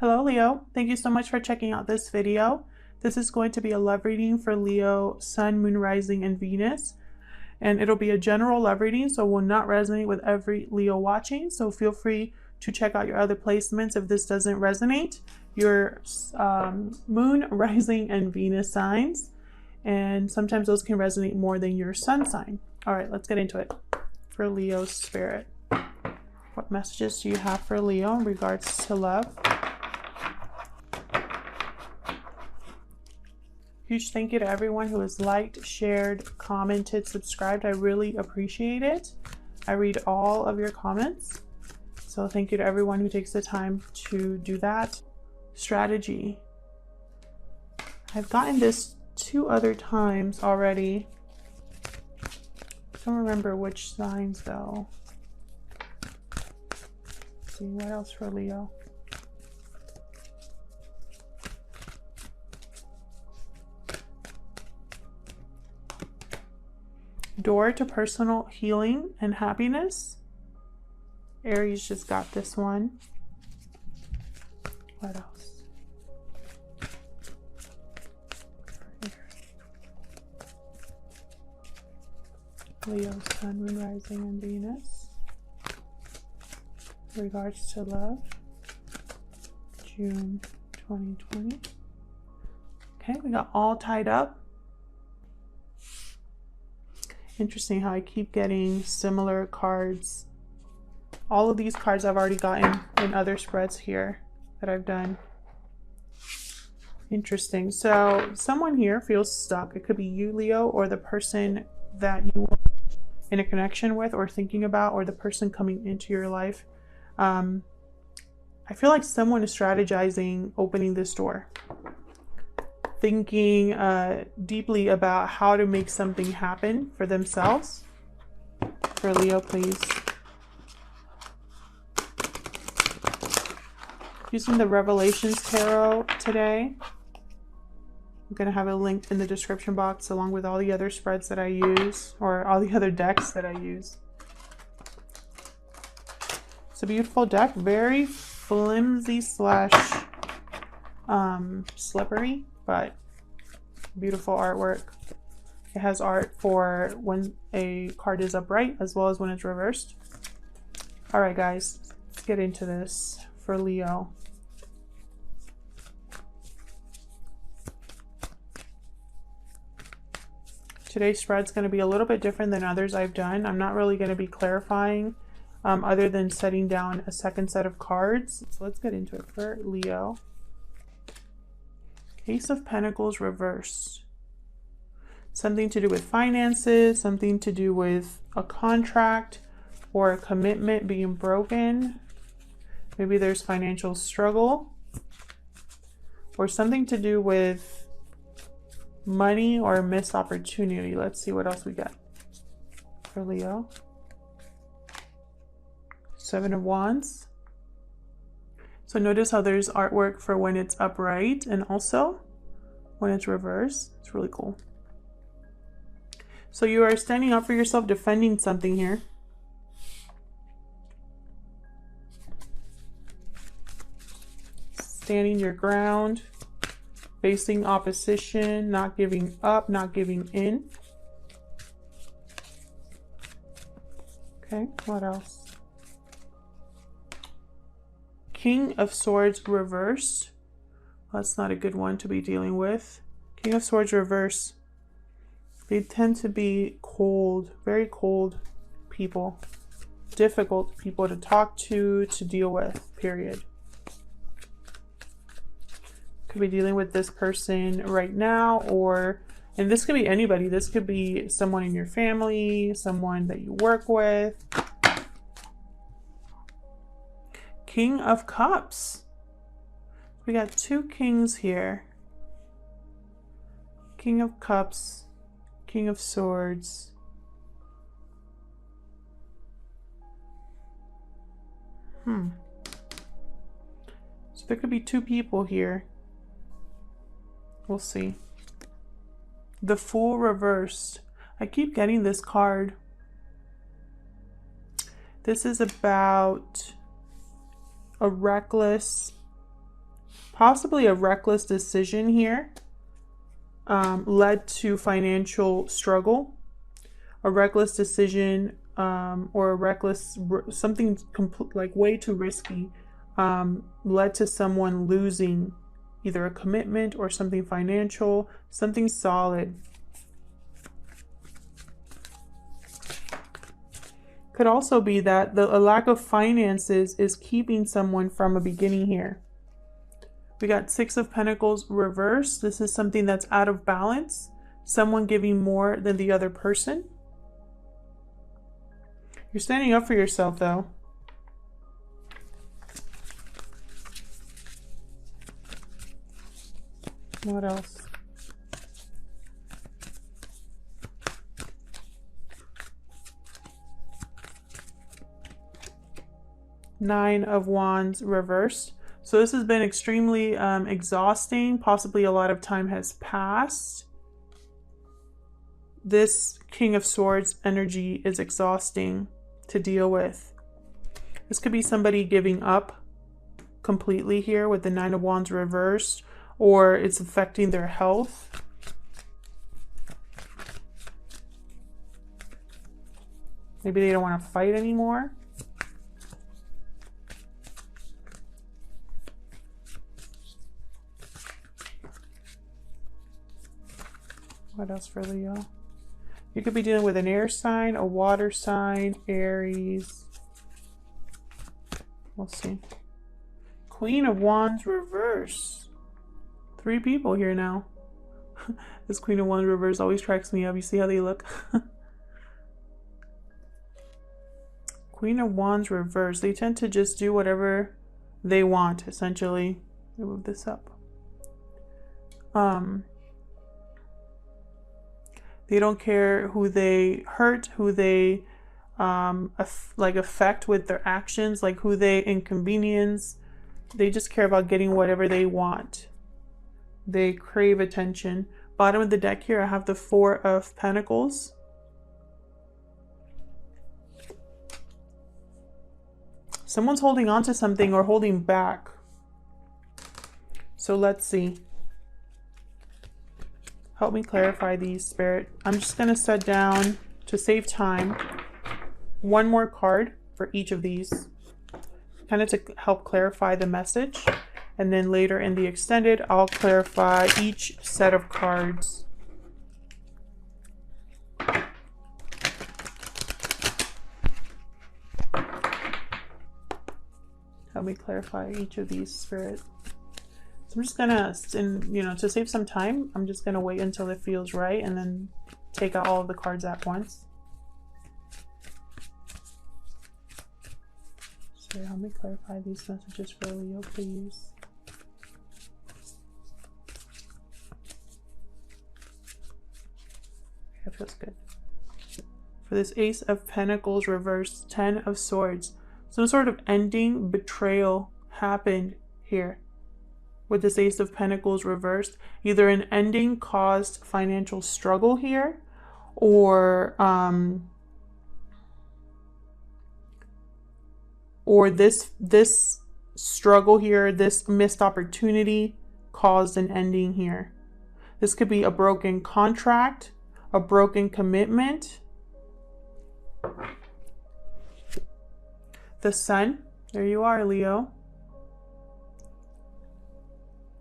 Hello Leo, thank you so much for checking out this video. This is going to be a love reading for Leo, Sun, Moon, Rising, and Venus. And it'll be a general love reading, so it will not resonate with every Leo watching. So feel free to check out your other placements if this doesn't resonate. Your Moon, Rising, and Venus signs. And sometimes those can resonate more than your Sun sign. All right, let's get into it. For Leo's spirit, what messages do you have for Leo in regards to love? Huge thank you to everyone who has liked, shared, commented, subscribed. I really appreciate it. I read all of your comments. So thank you to everyone who takes the time to do that. Strategy. I've gotten this 2 other times already. Don't remember which signs though. Let's see what else for Leo. Door to personal healing and happiness. Aries just got this one. What else? Leo, Sun, Moon, Rising, and Venus. In regards to love. June 2020. Okay, we got all tied up. Interesting how I keep getting similar cards. All of these cards I've already gotten in other spreads here that I've done. Interesting. So someone here feels stuck. It could be you, Leo, or the person that you are in a connection with or thinking about, or the person coming into your life. I feel like someone is strategizing opening this door. Thinking deeply about how to make something happen for themselves. For Leo, please. Using the Revelations Tarot today. I'm going to have it linked in the description box along with all the other spreads that I use, or all the other decks that I use. It's a beautiful deck, very flimsy slash slippery, but beautiful artwork. It has art for when a card is upright as well as when it's reversed. All right, guys, let's get into this for Leo. Today's spread's going to be a little bit different than others I've done. I'm not really going to be clarifying other than setting down a second set of cards. So let's get into it for Leo. Ace of Pentacles reversed. Something to do with finances, something to do with a contract or a commitment being broken. Maybe there's financial struggle or something to do with money or a missed opportunity. Let's see what else we got for Leo. 7 of Wands. So notice how there's artwork for when it's upright and also when it's reversed. It's really cool. So you are standing up for yourself, defending something here. Standing your ground, facing opposition, not giving up, not giving in. Okay, what else? King of Swords reversed. That's not a good one to be dealing with. King of Swords reverse. They tend to be cold, very cold people. Difficult people to talk to deal with, period. Could be dealing with this person right now, and this could be anybody. This could be someone in your family, someone that you work with. King of Cups. We got 2 kings here. King of Cups, King of Swords. So there could be 2 people here. We'll see. The Fool reversed. I keep getting this card. This is about a reckless Possibly a reckless decision here led to financial struggle. A reckless decision or a reckless, something like way too risky led to someone losing either a commitment or something financial, something solid. Could also be that a lack of finances is keeping someone from a beginning here. We got Six of Pentacles reversed. This is something that's out of balance. Someone giving more than the other person. You're standing up for yourself though. What else? Nine of Wands reversed. So this has been extremely exhausting. Possibly a lot of time has passed. This King of Swords energy is exhausting to deal with. This could be somebody giving up completely here with the Nine of Wands reversed, or it's affecting their health. Maybe they don't want to fight anymore. What else for Leo? You could be dealing with an air sign, a water sign, Aries. We'll see. Queen of Wands reverse. 3 people here now. This Queen of Wands reverse always cracks me up. You see how they look? Queen of Wands reverse. They tend to just do whatever they want, essentially. Let me move this up. They don't care who they hurt, who they affect with their actions, like who they inconvenience. They just care about getting whatever they want. They crave attention. Bottom of the deck here, I have the Four of Pentacles. Someone's holding on to something or holding back. So let's see. Help me clarify these, Spirit. I'm just going to set down, to save time, one more card for each of these, kind of to help clarify the message. And then later in the extended, I'll clarify each set of cards. Help me clarify each of these, Spirit. I'm just gonna, to save some time, I'm just gonna wait until it feels right and then take out all of the cards at once. So help me clarify these messages for Leo, please. That feels good. For this Ace of Pentacles reversed, 10 of Swords. Some sort of ending, betrayal happened here. With this Ace of Pentacles reversed, either an ending caused financial struggle here, or this struggle here, this missed opportunity caused an ending here. This could be a broken contract, a broken commitment. The Sun, there you are, Leo.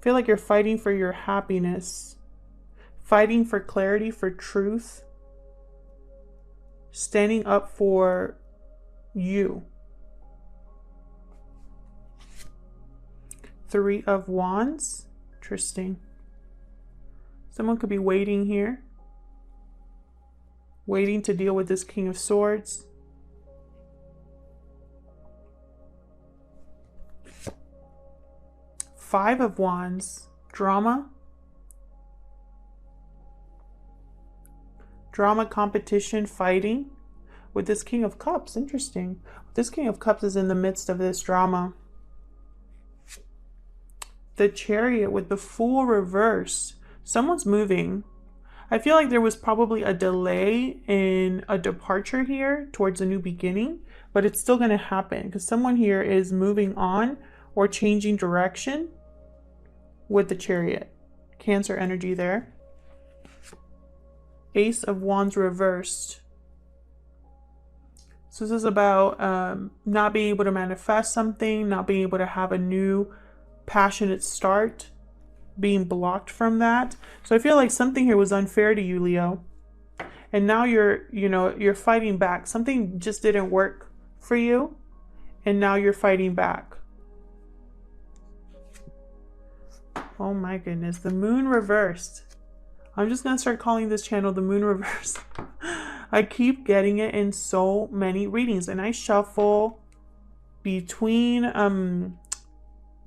Feel like you're fighting for your happiness, fighting for clarity, for truth, standing up for you. Three of Wands, interesting. Someone could be waiting here, waiting to deal with this King of Swords. Five of Wands, drama. Drama, competition, fighting. With this King of Cups, interesting. This King of Cups is in the midst of this drama. The Chariot with the Fool reversed. Someone's moving. I feel like there was probably a delay in a departure here towards a new beginning, but it's still going to happen because someone here is moving on or changing direction. with the Chariot. Cancer energy there. Ace of Wands reversed. So this is about not being able to manifest something, not being able to have a new passionate start, being blocked from that. So I feel like something here was unfair to you, Leo. And now you're fighting back. Something just didn't work for you. And now you're fighting back. Oh my goodness. The moon reversed. I'm just going to start calling this channel the moon reversed. I keep getting it in so many readings. And I shuffle between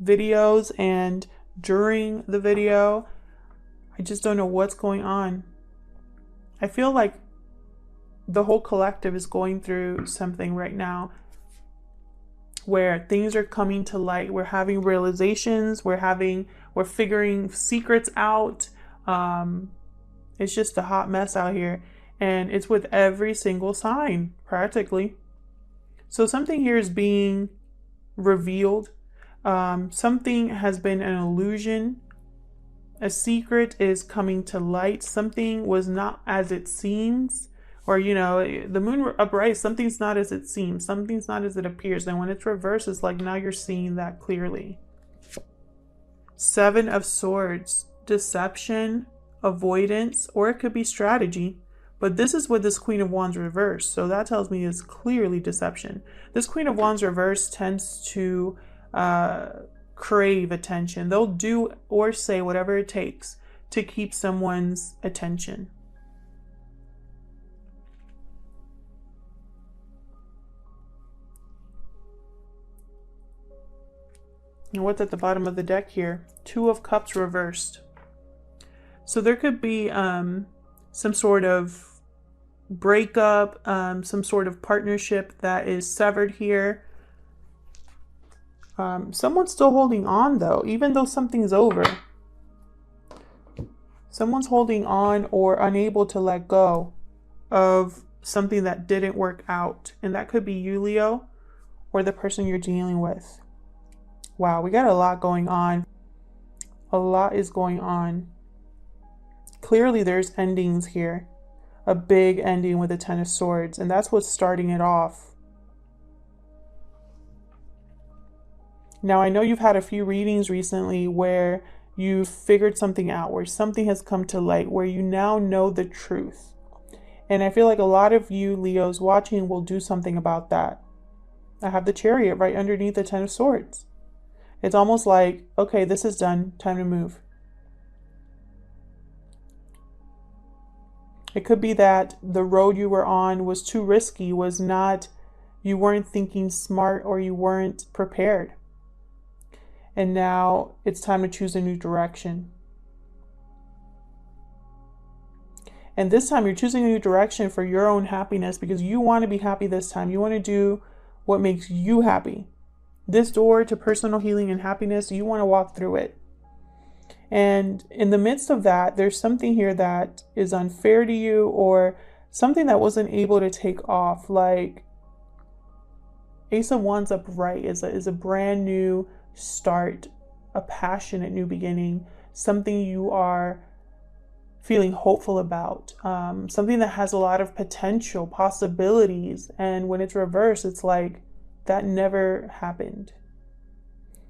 videos and during the video. I just don't know what's going on. I feel like the whole collective is going through something right now where things are coming to light. We're having realizations. We're figuring secrets out. It's just a hot mess out here. And it's with every single sign, practically. So something here is being revealed. Something has been an illusion. A secret is coming to light. Something was not as it seems. Or, the moon upright, something's not as it seems. Something's not as it appears. And when it's reversed, it's like now you're seeing that clearly. Seven of Swords. Deception, avoidance, or it could be strategy. But this is with this Queen of Wands reversed. So that tells me it's clearly deception. This Queen of Wands reversed tends to crave attention. They'll do or say whatever it takes to keep someone's attention. And what's at the bottom of the deck here? Two of Cups reversed. So there could be some sort of breakup, some sort of partnership that is severed here. Someone's still holding on though, even though something's over. Someone's holding on or unable to let go of something that didn't work out. And that could be you, Leo, or the person you're dealing with. Wow, we got a lot going on. A lot is going on. Clearly there's endings here. A big ending with the Ten of Swords. And that's what's starting it off. Now, I know you've had a few readings recently where you've figured something out, where something has come to light, where you now know the truth. And I feel like a lot of you Leos watching will do something about that. I have the Chariot right underneath the Ten of Swords. It's almost like, okay, this is done. Time to move. It could be that the road you were on was too risky, you weren't thinking smart, or you weren't prepared. And now it's time to choose a new direction. And this time you're choosing a new direction for your own happiness because you want to be happy this time. You want to do what makes you happy. This door to personal healing and happiness, you want to walk through it. And in the midst of that, there's something here that is unfair to you, or something that wasn't able to take off. Like Ace of Wands upright is a brand new start, a passionate new beginning, something you are feeling hopeful about, something that has a lot of potential, possibilities. And when it's reversed, it's like that never happened.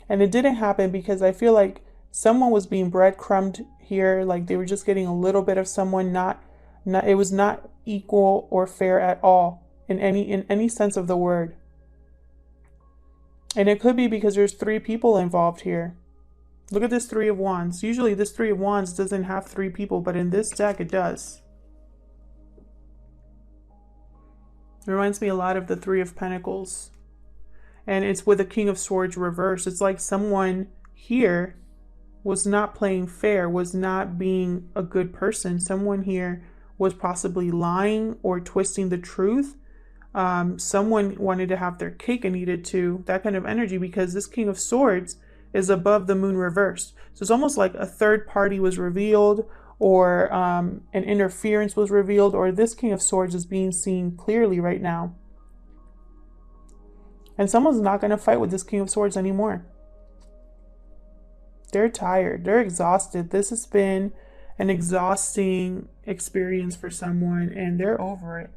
And it didn't happen because I feel like someone was being breadcrumbed here, like they were just getting a little bit of someone. It was not equal or fair at all in any sense of the word. And it could be because there's three people involved here. Look at this Three of Wands. Usually this Three of Wands doesn't have three people, but in this deck it does. It reminds me a lot of the Three of Pentacles. And it's with the King of Swords reversed. It's like someone here was not playing fair, was not being a good person. Someone here was possibly lying or twisting the truth. Someone wanted to have their cake and eat it too. That kind of energy, because this King of Swords is above the moon reversed. So it's almost like a third party was revealed, or an interference was revealed, or this King of Swords is being seen clearly right now. And someone's not going to fight with this King of Swords anymore. they're tired, they're exhausted. This has been an exhausting experience for someone, and they're over it.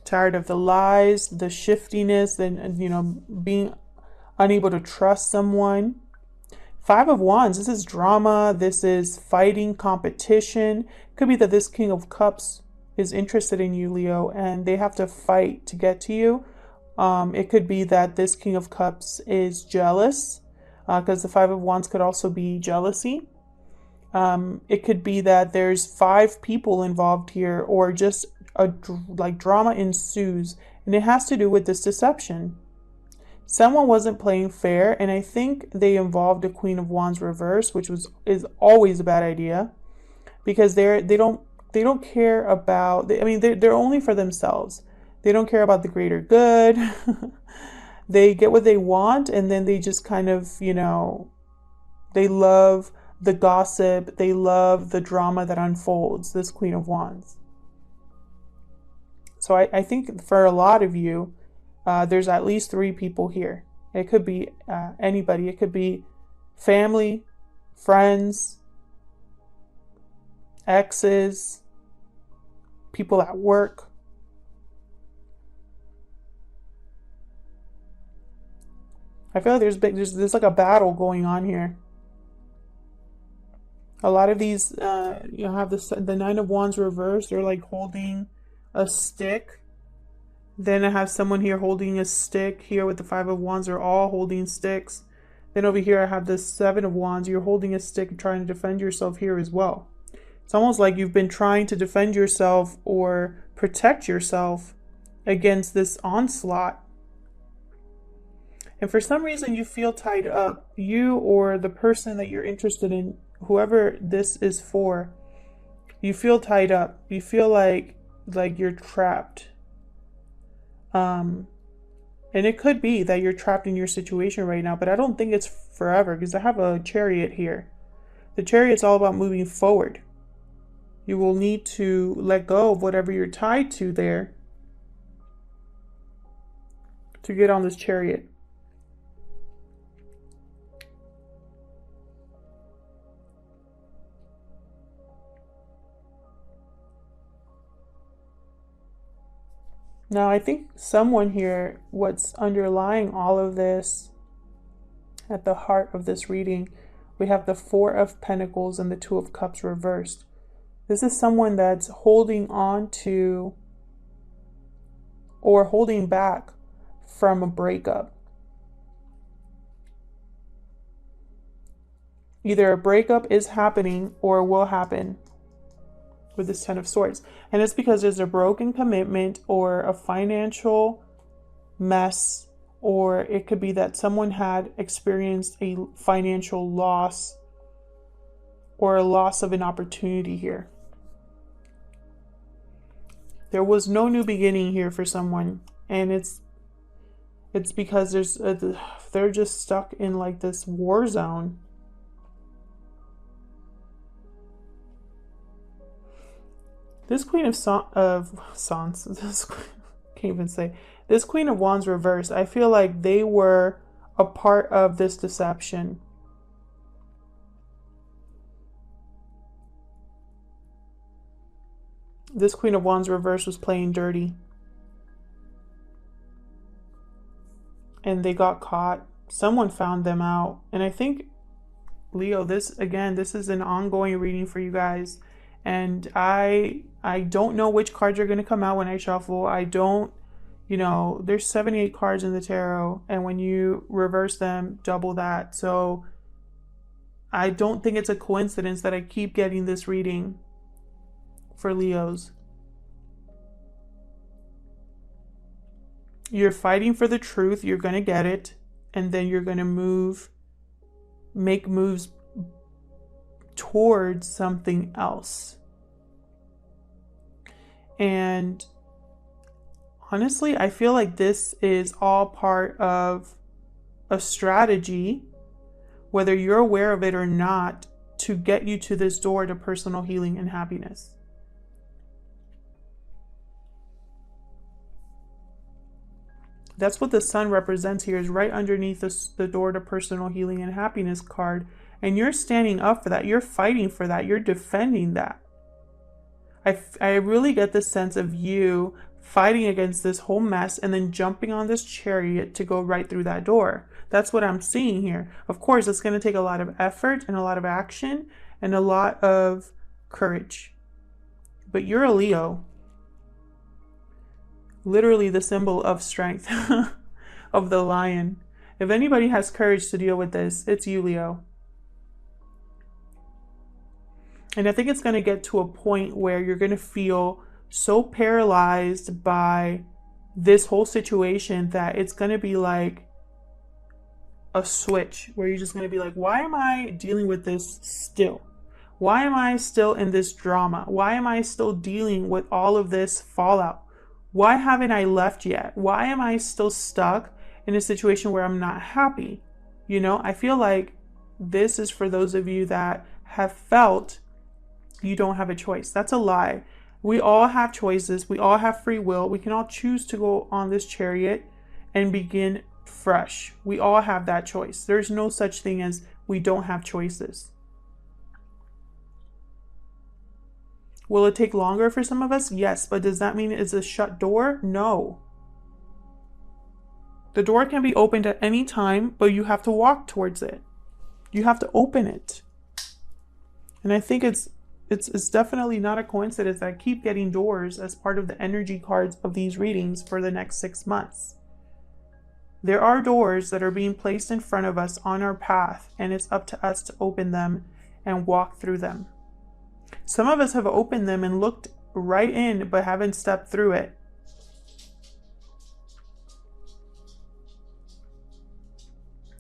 Tired of the lies, the shiftiness, and being unable to trust someone. Five of Wands, this is drama, this is fighting, competition. Could be that this King of Cups is interested in you, Leo, and they have to fight to get to you. It could be that this King of Cups is jealous, because the Five of Wands could also be jealousy. It could be that there's 5 people involved here, or just like drama ensues, and it has to do with this deception. Someone wasn't playing fair, and I think they involved a Queen of Wands reverse, which is always a bad idea, because they don't care about. They're only for themselves. They don't care about the greater good. They get what they want, and then they just kind of, they love the gossip. They love the drama that unfolds. This Queen of Wands. So I think for a lot of you, there's at least 3 people here. It could be anybody. It could be family, friends, exes, people at work. I feel like there's like a battle going on here. A lot of these, have the Nine of Wands reversed. They're like holding a stick. Then I have someone here holding a stick. Here with the Five of Wands, they're all holding sticks. Then over here I have the Seven of Wands. You're holding a stick and trying to defend yourself here as well. It's almost like you've been trying to defend yourself or protect yourself against this onslaught. And for some reason you feel tied up. You or the person that you're interested in, whoever this is for, you feel tied up. You feel like you're trapped. And it could be that you're trapped in your situation right now, but I don't think it's forever, because I have a Chariot here. The Chariot's all about moving forward. You will need to let go of whatever you're tied to there to get on this Chariot. Now, I think someone here, what's underlying all of this, at the heart of this reading, we have the Four of Pentacles and the Two of Cups reversed. This is someone that's holding on to or holding back from a breakup. Either a breakup is happening or will happen with this Ten of Swords. And it's because there's a broken commitment or a financial mess, or it could be that someone had experienced a financial loss or a loss of an opportunity here. There was no new beginning here for someone, and it's because they're just stuck in like this war zone. This Queen of this Queen of Wands reversed, I feel like they were a part of this deception. This Queen of Wands reversed was playing dirty. And they got caught. Someone found them out. And I think, Leo, this is an ongoing reading for you guys. And I don't know which cards are going to come out when I shuffle. I don't, there's 78 cards in the tarot, and when you reverse them, double that. So I don't think it's a coincidence that I keep getting this reading for Leos. You're fighting for the truth. You're going to get it. And then you're going to make moves towards something else. And honestly, I feel like this is all part of a strategy, whether you're aware of it or not, to get you to this door to personal healing and happiness. That's what the sun represents here, is right underneath the door to personal healing and happiness card. And you're standing up for that. You're fighting for that. You're defending that. I really get the sense of you fighting against this whole mess and then jumping on this chariot to go right through that door. That's what I'm seeing here. Of course, it's going to take a lot of effort and a lot of action and a lot of courage. But you're a Leo. Literally the symbol of strength, of the lion. If anybody has courage to deal with this, it's you, Leo. And I think it's going to get to a point where you're going to feel so paralyzed by this whole situation that it's going to be like a switch where you're just going to be like, why am I dealing with this still? Why am I still in this drama? Why am I still dealing with all of this fallout? Why haven't I left yet? Why am I still stuck in a situation where I'm not happy? You know, I feel like this is for those of you that have felt you don't have a choice. That's a lie. We all have choices. We all have free will. We can all choose to go on this chariot and begin fresh. We all have that choice. There's no such thing as we don't have choices. Will it take longer for some of us? Yes, but does that mean it's a shut door? No. The door can be opened at any time, but you have to walk towards it. You have to open it. And I think it's definitely not a coincidence that I keep getting doors as part of the energy cards of these readings for the next 6 months. There are doors that are being placed in front of us on our path, and it's up to us to open them and walk through them. Some of us have opened them and looked right in, but haven't stepped through it.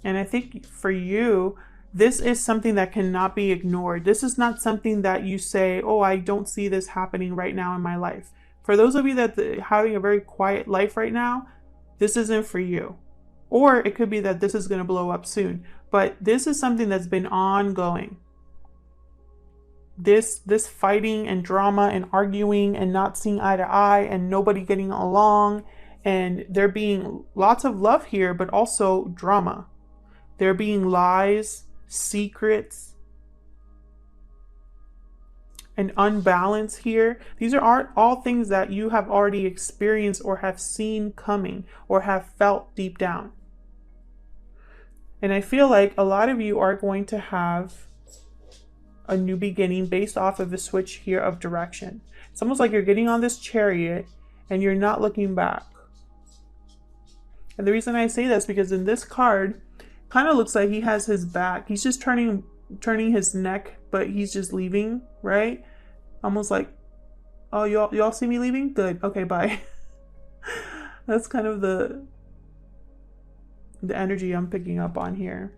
And I think for you, this is something that cannot be ignored. This is not something that you say, oh, I don't see this happening right now in my life. For those of you that are having a very quiet life right now, this isn't for you. Or it could be that this is going to blow up soon. But this is something that's been ongoing. This fighting and drama and arguing and not seeing eye to eye and nobody getting along, and there being lots of love here, but also drama. There being lies, secrets, and unbalance here. These are all things that you have already experienced or have seen coming or have felt deep down. And I feel like a lot of you are going to have a new beginning based off of the switch here of direction. It's almost like you're getting on this chariot and you're not looking back. And the reason I say this because in this card, kind of looks like he has his back. He's just turning his neck, but he's just leaving, right? Almost like, oh, y'all see me leaving? Good. Okay, bye. That's kind of the energy I'm picking up on here.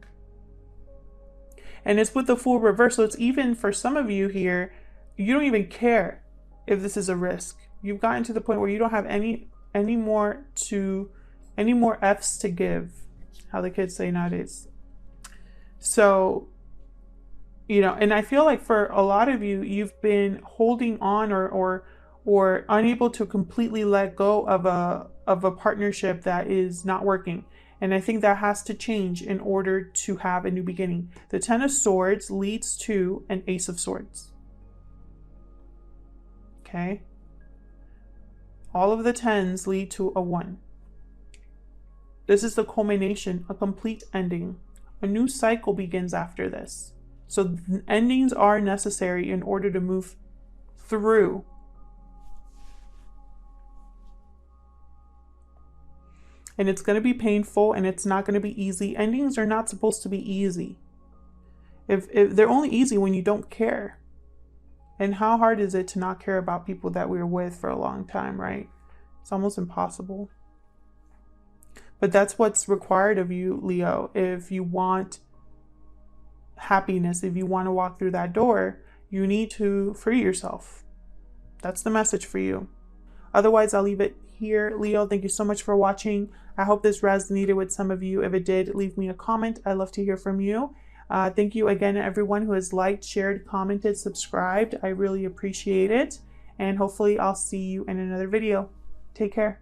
And it's with the Fool reverse. So it's even for some of you here, you don't even care if this is a risk. You've gotten to the point where you don't have any more F's to give, how the kids say nowadays. So, you know, and I feel like for a lot of you, you've been holding on or unable to completely let go of a partnership that is not working. And I think that has to change in order to have a new beginning. The Ten of Swords leads to an Ace of Swords. Okay? All of the tens lead to a 1. This is the culmination, a complete ending. A new cycle begins after this. So endings are necessary in order to move through. And it's going to be painful and it's not going to be easy. Endings are not supposed to be easy. If they're only easy when you don't care. And how hard is it to not care about people that we were with for a long time, right? It's almost impossible. But that's what's required of you, Leo. If you want happiness, if you want to walk through that door, you need to free yourself. That's the message for you. Otherwise, I'll leave it here. Leo, thank you so much for watching. I hope this resonated with some of you. If it did, leave me a comment. I'd love to hear from you. Thank you again to everyone who has liked, shared, commented, subscribed. I really appreciate it. And hopefully I'll see you in another video. Take care.